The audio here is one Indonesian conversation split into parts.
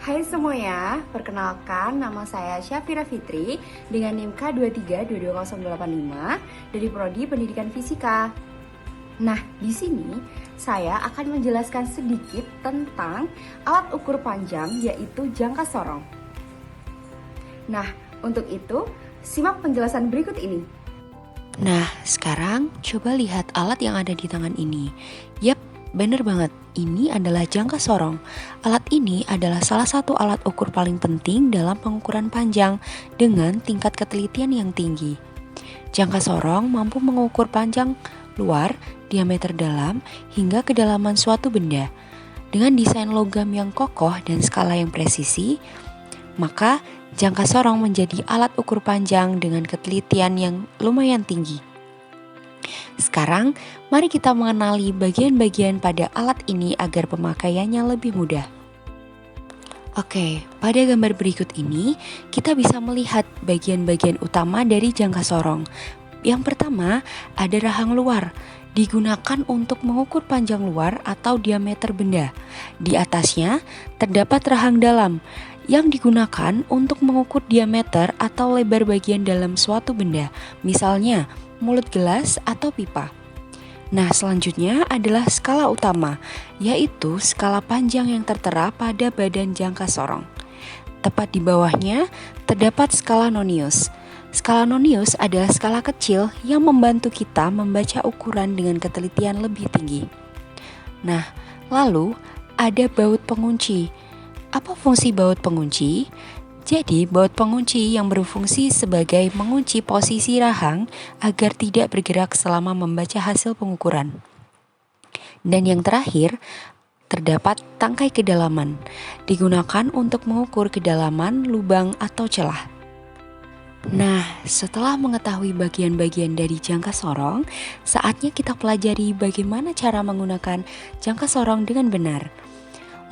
Hai semuanya, perkenalkan nama saya Syafira Fitri dengan NIM K2322085 dari Prodi Pendidikan Fisika. Nah, di sini saya akan menjelaskan sedikit tentang alat ukur panjang yaitu jangka sorong. Nah, untuk itu simak penjelasan berikut ini. Nah, sekarang coba lihat alat yang ada di tangan ini. Yap, bener banget. Ini adalah jangka sorong. Alat ini adalah salah satu alat ukur paling penting dalam pengukuran panjang dengan tingkat ketelitian yang tinggi. Jangka sorong mampu mengukur panjang luar, diameter dalam, hingga kedalaman suatu benda. Dengan desain logam yang kokoh dan skala yang presisi, maka jangka sorong menjadi alat ukur panjang dengan ketelitian yang lumayan tinggi. Sekarang, mari kita mengenali bagian-bagian pada alat ini agar pemakaiannya lebih mudah. Oke, pada gambar berikut ini, kita bisa melihat bagian-bagian utama dari jangka sorong. Yang pertama, ada rahang luar, digunakan untuk mengukur panjang luar atau diameter benda. Di atasnya, terdapat rahang dalam, yang digunakan untuk mengukur diameter atau lebar bagian dalam suatu benda, misalnya mulut gelas atau pipa. Nah, selanjutnya adalah skala utama, yaitu skala panjang yang tertera pada badan jangka sorong. Tepat di bawahnya terdapat skala Nonius. Skala Nonius adalah skala kecil yang membantu kita membaca ukuran dengan ketelitian lebih tinggi. Nah, lalu ada baut pengunci. Apa fungsi baut pengunci? Jadi, baut pengunci yang berfungsi sebagai mengunci posisi rahang agar tidak bergerak selama membaca hasil pengukuran. Dan yang terakhir, terdapat tangkai kedalaman, digunakan untuk mengukur kedalaman lubang atau celah. Nah, setelah mengetahui bagian-bagian dari jangka sorong, saatnya kita pelajari bagaimana cara menggunakan jangka sorong dengan benar.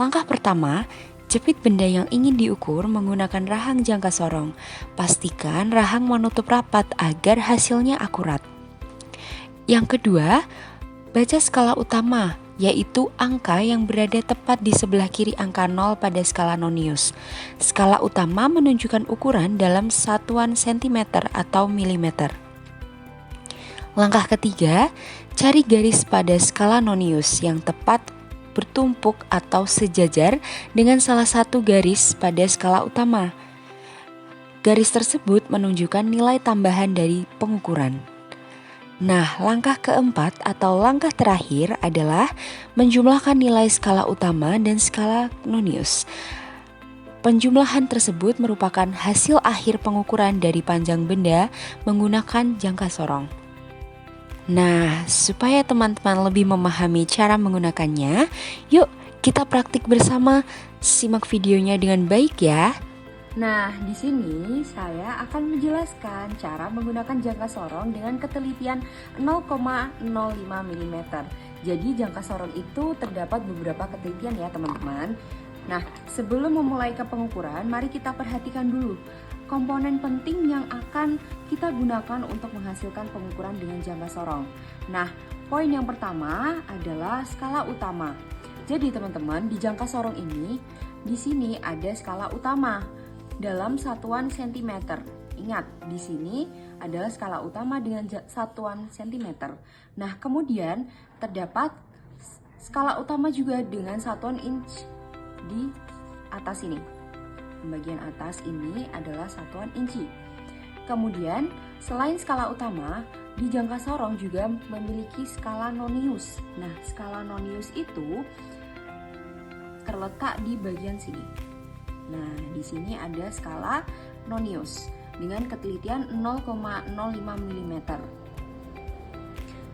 Langkah pertama, jepit benda yang ingin diukur menggunakan rahang jangka sorong. Pastikan rahang menutup rapat agar hasilnya akurat. Yang kedua, baca skala utama, yaitu angka yang berada tepat di sebelah kiri angka 0 pada skala Nonius. Skala utama menunjukkan ukuran dalam satuan cm atau mm. Langkah ketiga, cari garis pada skala Nonius yang tepat bertumpuk atau sejajar dengan salah satu garis pada skala utama. Garis tersebut menunjukkan nilai tambahan dari pengukuran. Nah, langkah keempat atau langkah terakhir adalah menjumlahkan nilai skala utama dan skala Nonius. Penjumlahan tersebut merupakan hasil akhir pengukuran dari panjang benda menggunakan jangka sorong. Nah, supaya teman-teman lebih memahami cara menggunakannya, yuk kita praktik bersama. Simak videonya dengan baik ya. Nah, di sini saya akan menjelaskan cara menggunakan jangka sorong dengan ketelitian 0,05 mm. Jadi jangka sorong itu terdapat beberapa ketelitian ya teman-teman. Nah, sebelum memulai ke pengukuran, mari kita perhatikan dulu komponen penting yang akan kita gunakan untuk menghasilkan pengukuran dengan jangka sorong. Nah, poin yang pertama adalah skala utama. Jadi teman-teman, di jangka sorong ini, di sini ada skala utama dalam satuan cm. Ingat, di sini adalah skala utama dengan satuan cm. Nah, kemudian terdapat skala utama juga dengan satuan inch di atas ini. Bagian atas ini adalah satuan inci. Kemudian, selain skala utama, di jangka sorong juga memiliki skala Nonius. Nah, skala Nonius itu terletak di bagian sini. Nah, di sini ada skala Nonius dengan ketelitian 0,05 mm.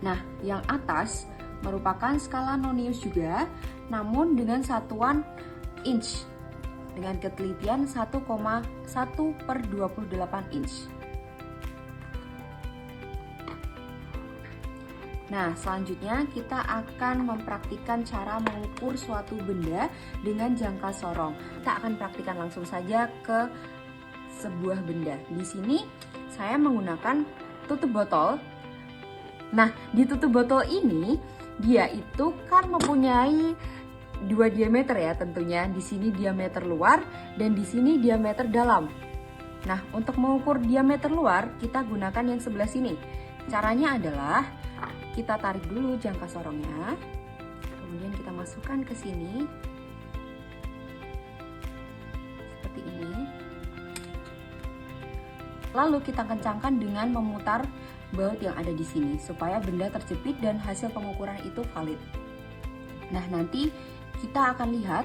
Nah, yang atas merupakan skala Nonius juga, namun dengan satuan inch dengan ketelitian 1,1/28 inch. Nah, selanjutnya kita akan mempraktikkan cara mengukur suatu benda dengan jangka sorong. Kita akan praktikkan langsung saja ke sebuah benda. Di sini saya menggunakan tutup botol. Nah, di tutup botol ini dia itu kan mempunyai dua diameter ya tentunya. Di sini diameter luar dan di sini diameter dalam. Nah, untuk mengukur diameter luar, kita gunakan yang sebelah sini. Caranya adalah kita tarik dulu jangka sorongnya, kemudian kita masukkan ke sini seperti ini. Lalu kita kencangkan dengan memutar baut yang ada di sini supaya benda terjepit dan hasil pengukuran itu valid. Nah, nanti kita akan lihat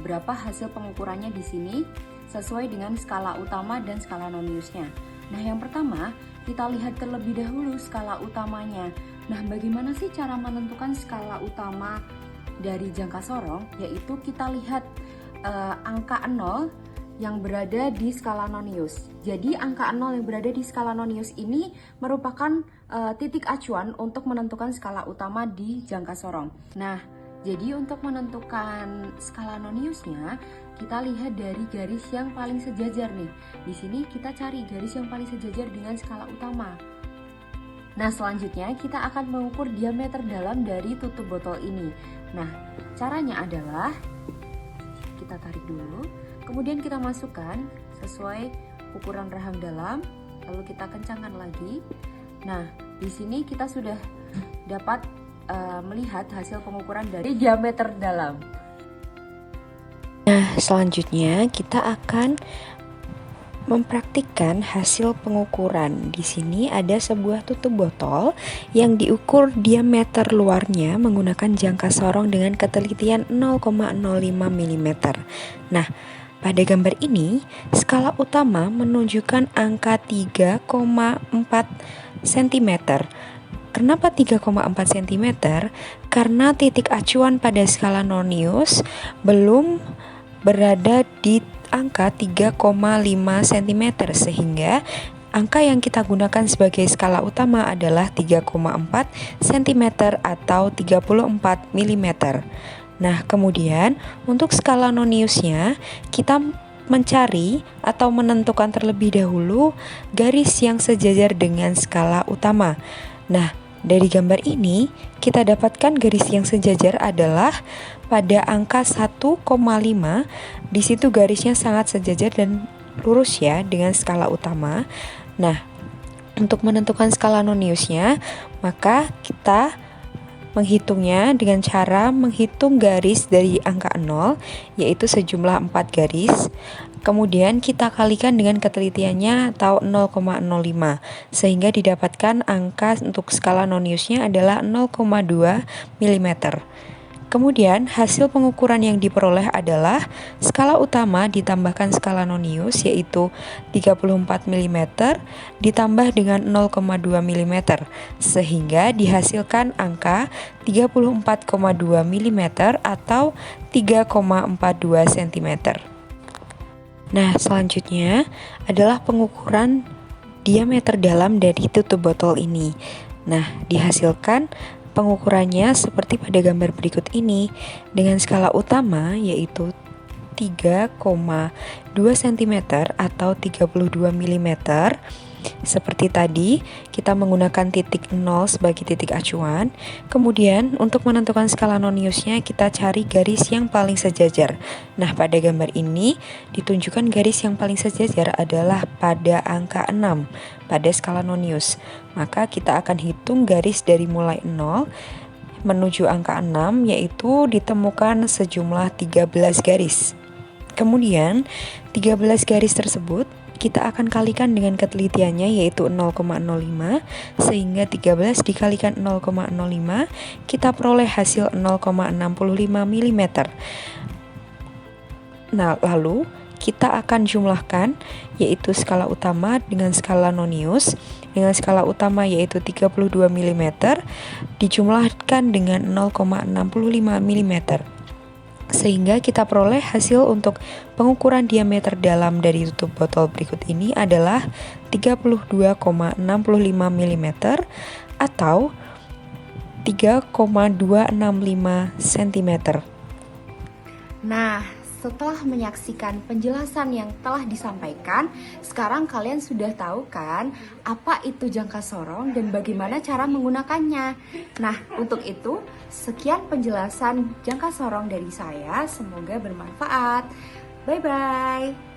berapa hasil pengukurannya di sini sesuai dengan skala utama dan skala noniusnya. Nah, yang pertama kita lihat terlebih dahulu skala utamanya. Nah, bagaimana sih cara menentukan skala utama dari jangka sorong? Yaitu kita lihat angka 0 yang berada di skala nonius. Jadi angka 0 yang berada di skala nonius ini merupakan titik acuan untuk menentukan skala utama di jangka sorong. Nah, jadi untuk menentukan skala noniusnya, kita lihat dari garis yang paling sejajar nih. Di sini kita cari garis yang paling sejajar dengan skala utama. Nah, selanjutnya kita akan mengukur diameter dalam dari tutup botol ini. Nah, caranya adalah kita tarik dulu, kemudian kita masukkan sesuai ukuran rahang dalam, lalu kita kencangkan lagi. Nah, di sini kita sudah dapat melihat hasil pengukuran dari diameter dalam. Nah, selanjutnya kita akan mempraktikkan hasil pengukuran. Di sini ada sebuah tutup botol yang diukur diameter luarnya menggunakan jangka sorong dengan ketelitian 0,05 mm. Nah, pada gambar ini skala utama menunjukkan angka 3,4 cm. Kenapa 3,4 cm? Karena titik acuan pada skala nonius belum berada di angka 3,5 cm, sehingga angka yang kita gunakan sebagai skala utama adalah 3,4 cm atau 34 mm. Nah, kemudian untuk skala noniusnya kita mencari atau menentukan terlebih dahulu garis yang sejajar dengan skala utama. Nah, dari gambar ini kita dapatkan garis yang sejajar adalah pada angka 1,5. Di situ garisnya sangat sejajar dan lurus ya dengan skala utama. Nah, untuk menentukan skala noniusnya, maka kita menghitungnya dengan cara menghitung garis dari angka 0, yaitu sejumlah 4 garis. Kemudian kita kalikan dengan ketelitiannya atau 0,05, sehingga didapatkan angka untuk skala noniusnya adalah 0,2 mm. Kemudian hasil pengukuran yang diperoleh adalah skala utama ditambahkan skala nonius, yaitu 34 mm ditambah dengan 0,2 mm, sehingga dihasilkan angka 34,2 mm atau 3,42 cm. Nah, selanjutnya adalah pengukuran diameter dalam dari tutup botol ini. Nah, dihasilkan pengukurannya seperti pada gambar berikut ini dengan skala utama yaitu 3,2 cm atau 32 mm. Seperti tadi, kita menggunakan titik 0 sebagai titik acuan. Kemudian, untuk menentukan skala noniusnya, kita cari garis yang paling sejajar. Nah, pada gambar ini, ditunjukkan garis yang paling sejajar adalah pada angka 6 pada skala nonius. Maka, kita akan hitung garis dari mulai 0 menuju angka 6, yaitu ditemukan sejumlah 13 garis. Kemudian, 13 garis tersebut kita akan kalikan dengan ketelitiannya yaitu 0,05, sehingga 13 dikalikan 0,05 kita peroleh hasil 0,65 mm. Nah, lalu kita akan jumlahkan yaitu skala utama dengan skala nonius. Dengan skala utama yaitu 32 mm dijumlahkan dengan 0,65 mm, sehingga kita peroleh hasil untuk pengukuran diameter dalam dari tutup botol berikut ini adalah 32,65 mm atau 3,265 cm. Nah, setelah menyaksikan penjelasan yang telah disampaikan, sekarang kalian sudah tahu kan apa itu jangka sorong dan bagaimana cara menggunakannya. Nah, untuk itu, sekian penjelasan jangka sorong dari saya, semoga bermanfaat. Bye-bye.